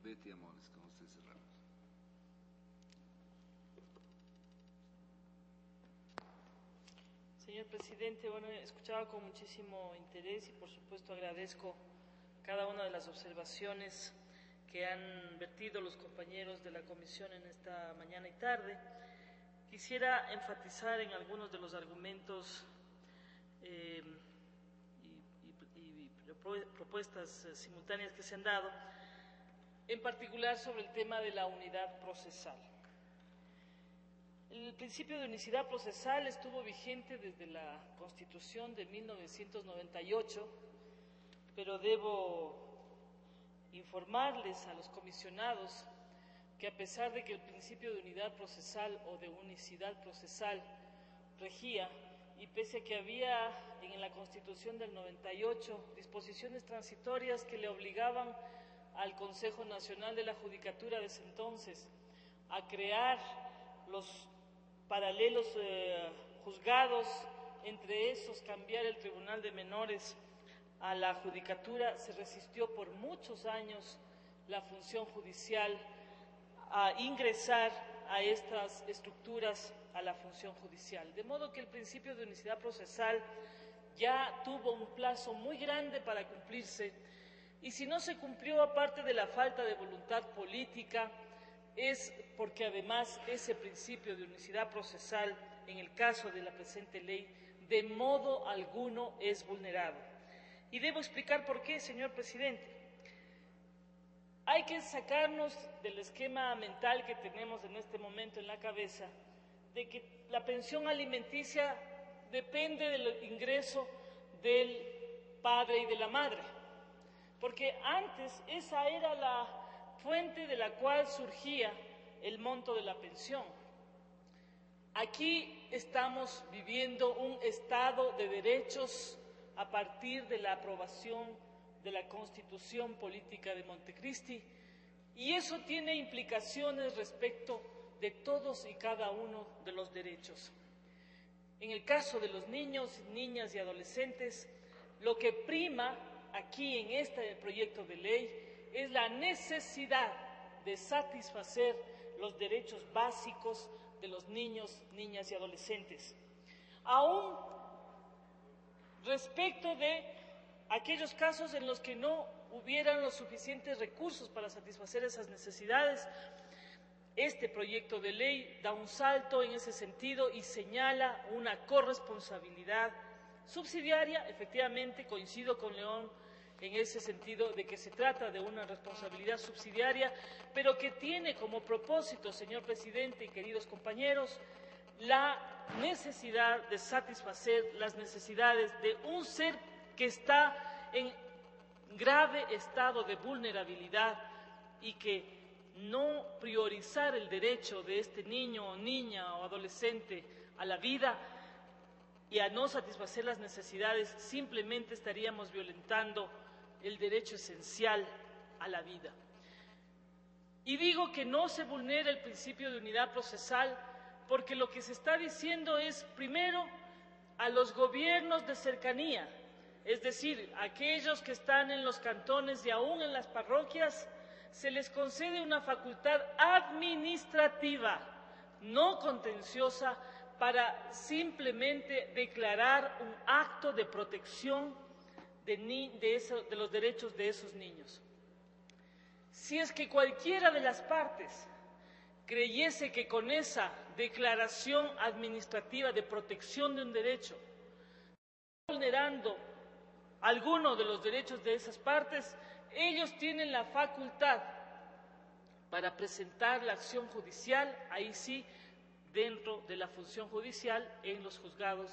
Betty Amores, con usted cerramos. Señor presidente, bueno, escuchaba con muchísimo interés y por supuesto agradezco cada una de las observaciones que han vertido los compañeros de la comisión en esta mañana y tarde. Quisiera enfatizar en algunos de los argumentos y propuestas simultáneas que se han dado, en particular sobre el tema de la unidad procesal. El principio de unicidad procesal estuvo vigente desde la Constitución de 1998, pero debo informarles a los comisionados que a pesar de que el principio de unidad procesal o de unicidad procesal regía, y pese a que había en la Constitución del 98 disposiciones transitorias que le obligaban al Consejo Nacional de la Judicatura de ese entonces a crear los paralelos juzgados, entre esos cambiar el Tribunal de Menores a la Judicatura, se resistió por muchos años la función judicial a ingresar a estas estructuras a la función judicial. De modo que el principio de unicidad procesal ya tuvo un plazo muy grande para cumplirse, y si no se cumplió, aparte de la falta de voluntad política, es porque además ese principio de unicidad procesal, en el caso de la presente ley, de modo alguno es vulnerado. Y debo explicar por qué, señor presidente. Hay que sacarnos del esquema mental que tenemos en este momento en la cabeza de que la pensión alimenticia depende del ingreso del padre y de la madre, porque antes esa era la fuente de la cual surgía el monto de la pensión. Aquí estamos viviendo un Estado de derechos a partir de la aprobación de la Constitución Política de Montecristi, y eso tiene implicaciones respecto de todos y cada uno de los derechos. En el caso de los niños, niñas y adolescentes, lo que prima aquí en este proyecto de ley es la necesidad de satisfacer los derechos básicos de los niños, niñas y adolescentes. Aún respecto de aquellos casos en los que no hubieran los suficientes recursos para satisfacer esas necesidades, este proyecto de ley da un salto en ese sentido y señala una corresponsabilidad subsidiaria. Efectivamente, coincido con León en ese sentido de que se trata de una responsabilidad subsidiaria, pero que tiene como propósito, señor presidente y queridos compañeros, la necesidad de satisfacer las necesidades de un ser que está en grave estado de vulnerabilidad, y que no priorizar el derecho de este niño o niña o adolescente a la vida y a no satisfacer las necesidades, simplemente estaríamos violentando el derecho esencial a la vida. Y digo que no se vulnera el principio de unidad procesal porque lo que se está diciendo es, primero, a los gobiernos de cercanía, es decir, aquellos que están en los cantones y aún en las parroquias, se les concede una facultad administrativa, no contenciosa, para simplemente declarar un acto de protección de los derechos de esos niños. Si es que cualquiera de las partes creyese que con esa declaración administrativa de protección de un derecho está vulnerando alguno de los derechos de esas partes, ellos tienen la facultad para presentar la acción judicial, ahí sí, dentro de la función judicial, en los juzgados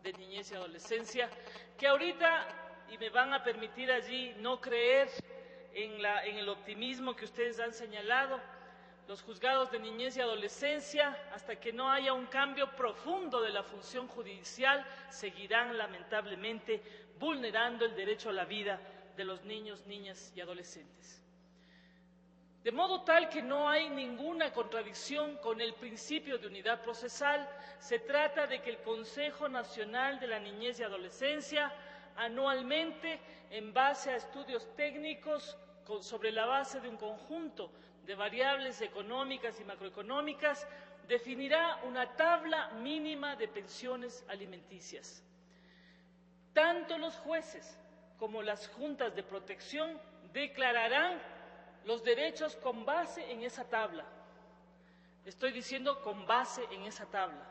de niñez y adolescencia, que ahorita, y me van a permitir allí no creer en el optimismo que ustedes han señalado, los juzgados de niñez y adolescencia, hasta que no haya un cambio profundo de la función judicial, seguirán lamentablemente vulnerando el derecho a la vida de los niños, niñas y adolescentes. De modo tal que no hay ninguna contradicción con el principio de unidad procesal. Se trata de que el Consejo Nacional de la Niñez y Adolescencia anualmente, en base a estudios técnicos, sobre la base de un conjunto de variables económicas y macroeconómicas, definirá una tabla mínima de pensiones alimenticias. Tanto los jueces como las juntas de protección declararán los derechos con base en esa tabla. Estoy diciendo con base en esa tabla.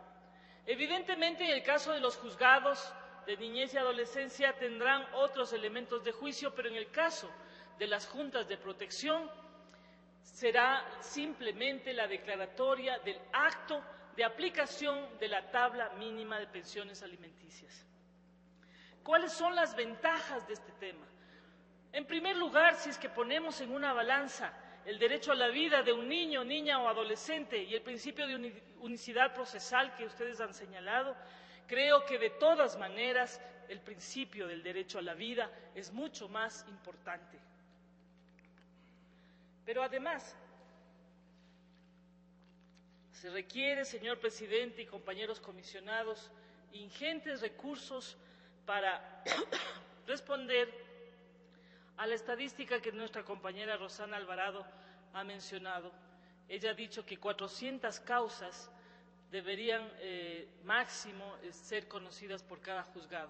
Evidentemente, en el caso de los juzgados de niñez y adolescencia tendrán otros elementos de juicio, pero en el caso de las juntas de protección será simplemente la declaratoria del acto de aplicación de la tabla mínima de pensiones alimenticias. ¿Cuáles son las ventajas de este tema? En primer lugar, si es que ponemos en una balanza el derecho a la vida de un niño, niña o adolescente y el principio de unicidad procesal que ustedes han señalado, creo que de todas maneras el principio del derecho a la vida es mucho más importante. Pero además, se requiere, señor presidente y compañeros comisionados, ingentes recursos para responder a la estadística que nuestra compañera Rosana Alvarado ha mencionado. Ella ha dicho que 400 causas deberían máximo ser conocidas por cada juzgado.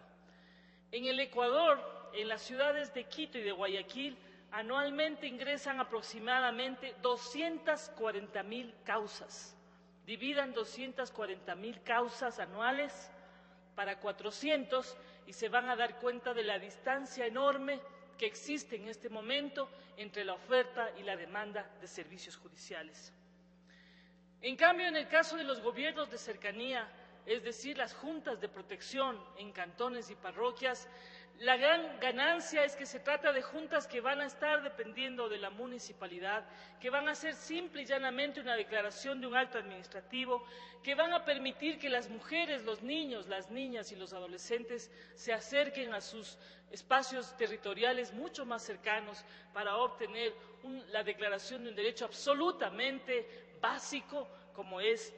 En el Ecuador, en las ciudades de Quito y de Guayaquil, anualmente ingresan aproximadamente 240.000 causas. Dividan 240.000 causas anuales para 400 y se van a dar cuenta de la distancia enorme que existe en este momento entre la oferta y la demanda de servicios judiciales. En cambio, en el caso de los gobiernos de cercanía, es decir, las juntas de protección en cantones y parroquias, la gran ganancia es que se trata de juntas que van a estar dependiendo de la municipalidad, que van a hacer simple y llanamente una declaración de un acto administrativo, que van a permitir que las mujeres, los niños, las niñas y los adolescentes se acerquen a sus espacios territoriales mucho más cercanos para obtener la declaración de un derecho absolutamente básico como es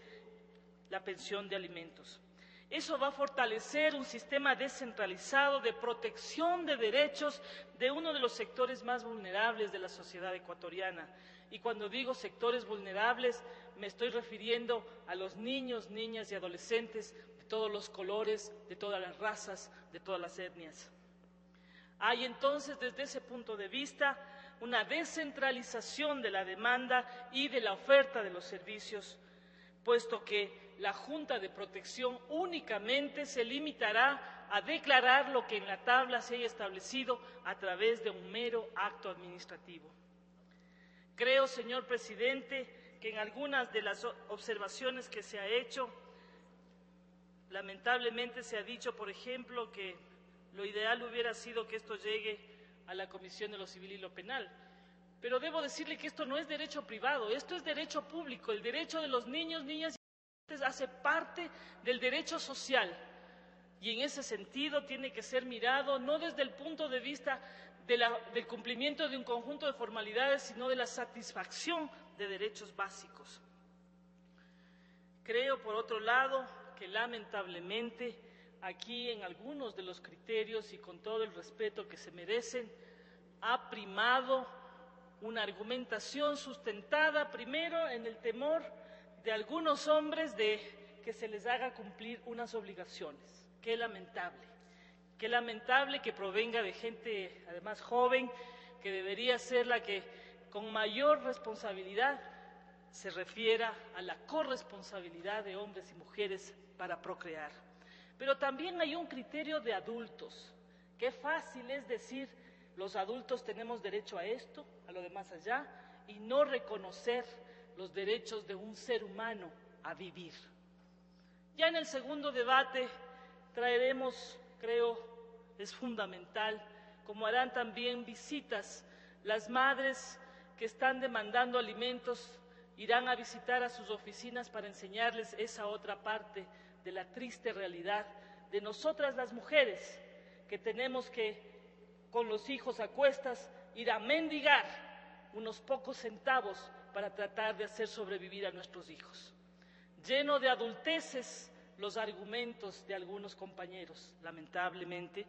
la pensión de alimentos. Eso va a fortalecer un sistema descentralizado de protección de derechos de uno de los sectores más vulnerables de la sociedad ecuatoriana. Y cuando digo sectores vulnerables, me estoy refiriendo a los niños, niñas y adolescentes de todos los colores, de todas las razas, de todas las etnias. Hay entonces, desde ese punto de vista, una descentralización de la demanda y de la oferta de los servicios, puesto que la Junta de Protección únicamente se limitará a declarar lo que en la tabla se haya establecido a través de un mero acto administrativo. Creo, señor presidente, que en algunas de las observaciones que se ha hecho, lamentablemente se ha dicho, por ejemplo, que lo ideal hubiera sido que esto llegue a la Comisión de lo Civil y lo Penal. Pero debo decirle que esto no es derecho privado, esto es derecho público. El derecho de los niños, niñas y adolescentes hace parte del derecho social y en ese sentido tiene que ser mirado no desde el punto de vista del cumplimiento de un conjunto de formalidades, sino de la satisfacción de derechos básicos. Creo, por otro lado, que lamentablemente aquí en algunos de los criterios y con todo el respeto que se merecen, ha primado una argumentación sustentada primero en el temor de algunos hombres de que se les haga cumplir unas obligaciones. Qué lamentable que provenga de gente además joven, que debería ser la que con mayor responsabilidad se refiera a la corresponsabilidad de hombres y mujeres para procrear. Pero también hay un criterio de adultos. Qué fácil es decir, los adultos tenemos derecho a esto, a lo de más allá, y no reconocer los derechos de un ser humano a vivir. Ya en el segundo debate traeremos, creo, es fundamental, como harán también visitas, las madres que están demandando alimentos irán a visitar a sus oficinas para enseñarles esa otra parte de la triste realidad de nosotras las mujeres, que tenemos que, con los hijos a cuestas, ir a mendigar unos pocos centavos para tratar de hacer sobrevivir a nuestros hijos. Lleno de adulteces los argumentos de algunos compañeros, lamentablemente,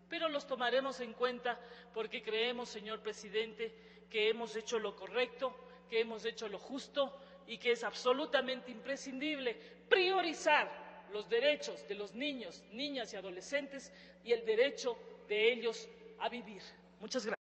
pero los tomaremos en cuenta porque creemos, señor presidente, que hemos hecho lo correcto, que hemos hecho lo justo y que es absolutamente imprescindible priorizar los derechos de los niños, niñas y adolescentes y el derecho de ellos a vivir. Muchas gracias.